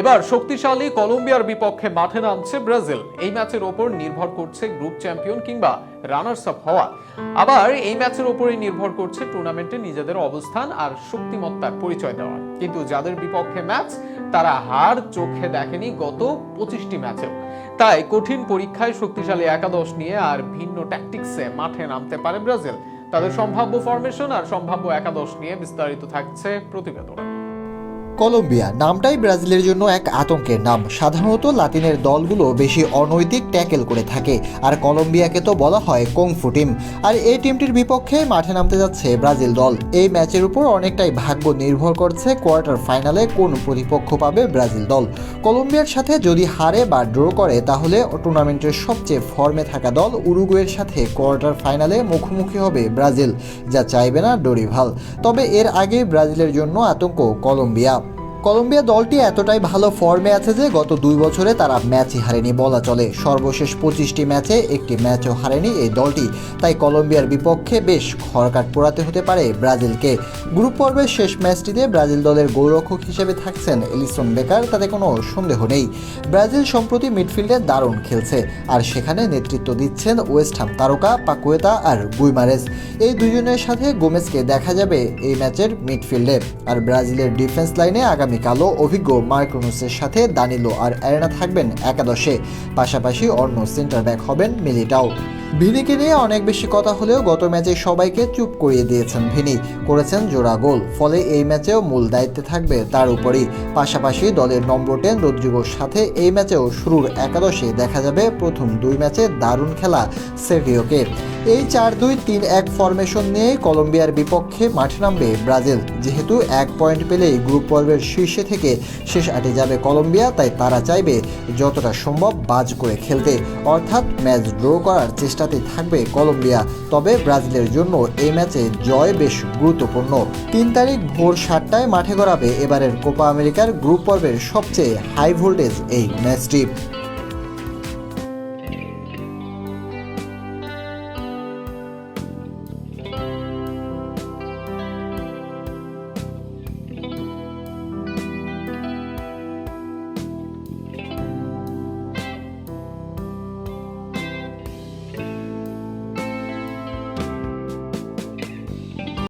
এবার শক্তিশালী কলম্বিয়ার বিপক্ষে মাঠে নামছে ব্রাজিল। এই ম্যাচের ওপর নির্ভর করছে গ্রুপ চ্যাম্পিয়ন কিংবা রানার্স আপ হওয়া। আবার এই ম্যাচের ওপরই নির্ভর করছে টুর্নামেন্টে নিজেদের অবস্থান আর শক্তিমত্তার পরিচয় দেওয়া। কিন্তু যাদের বিপক্ষে ম্যাচ, তারা হার চোখে দেখেনি গত 25টি ম্যাচেও। তাই কঠিন পরীক্ষায় শক্তিশালী একাদশ নিয়ে আর ভিন্ন ট্যাকটিক্সে মাঠে নামতে পারে ব্রাজিল। তাদের সম্ভাব্য ফরমেশন আর সম্ভাব্য একাদশ নিয়ে বিস্তারিত থাকছে প্রতিবেদনে। কলম্বিয়া নামটাই ব্রাজিলের জন্য এক আতঙ্কের নাম। সাধারণত লাতিনের দলগুলো বেশি অনৈতিক ট্যাকেল করে থাকে, আর কলম্বিয়াকে তো বলা হয় কংফু টিম। আর এই টিমটির বিপক্ষে মাঠে নামতে যাচ্ছে ব্রাজিল দল। এই ম্যাচের উপর অনেকটাই ভাগ্য নির্ভর করছে কোয়ার্টার ফাইনালে কোন প্রতিপক্ষ পাবে ব্রাজিল দল। কলম্বিয়ার সাথে যদি হারে বা ড্র করে, তাহলে টুর্নামেন্টের সবচেয়ে ফর্মে থাকা দল উরুগুয়ের সাথে কোয়ার্টার ফাইনালে মুখোমুখি হবে ব্রাজিল, যা চাইবে না ডোরিভাল। তবে এর আগে ব্রাজিলের জন্য আতঙ্ক কলম্বিয়া দলটি এতটাই ভালো ফর্মে আছে যে গত 2 বছরে তারা ম্যাচই হারেনি বলা চলে। সর্বশেষ 25টি ম্যাচে একটি ম্যাচও হারেনি এই দলটি। তাই কলম্বিয়ার বিপক্ষে বেশ খড়কাট পোড়াতে হতে পারে ব্রাজিলকে। গ্রুপ পর্বের শেষ ম্যাচটিতে ব্রাজিল দলের গোলরক্ষক হিসেবে থাকছেন এলিসন বেকার, তাতে কোনো সন্দেহ নেই। ব্রাজিল সম্প্রতি মিডফিল্ডে দারুণ খেলছে, আর সেখানে নেতৃত্ব দিচ্ছেন ওয়েস্ট হাম তারকা পাকুয়েতা আর গুইমারেজ। এই দুজনের সাথে গোমেজকে দেখা যাবে এই ম্যাচের মিডফিল্ডে। আর ব্রাজিলের ডিফেন্স লাইনে আগামীকালও অভিজ্ঞ মার্কোনুসের সাথে দানিলো আর অ্যারেনা থাকবেন একাদশে। পাশাপাশি অন্য সেন্টার ব্যাক হবেন মিলিটাও। ভিনিকে নিয়ে অনেক বেশি কথা হলেও গত ম্যাচে সবাইকে চুপ করিয়ে দিয়েছেন ভিনি, করেছেন জোড়া গোল। ফলে এই ম্যাচেও মূল দায়িত্বে থাকবে তার উপরই। পাশাপাশি দলের নম্বর 10 রদ্রিগোর সাথে এই ম্যাচেও শুরুর একাদশে দেখা যাবে প্রথম 2 ম্যাচে দারুণ খেলা সেভিওকে। এই 4-2-3-1 ফরমেশন নিয়ে কলম্বিয়ার বিপক্ষে মাঠে নামবে ব্রাজিল। যেহেতু 1 পয়েন্ট পেলেই গ্রুপ পর্বের শীর্ষে থেকে শেষ 8-এ যাবে কলম্বিয়া, তাই তারা চাইবে যতটা সম্ভব বাজ করে খেলতে, অর্থাৎ ম্যাচ ড্র করার চেষ্টাতেই থাকবে কলম্বিয়া। তবে ব্রাজিলের জন্য এই ম্যাচে জয় বেশ গুরুত্বপূর্ণ। 3 তারিখ ভোর 7টায় মাঠে গড়াবে এবারের কোপা আমেরিকার গ্রুপ পর্বের সবচেয়ে হাই ভোল্টেজ এই ম্যাচটি।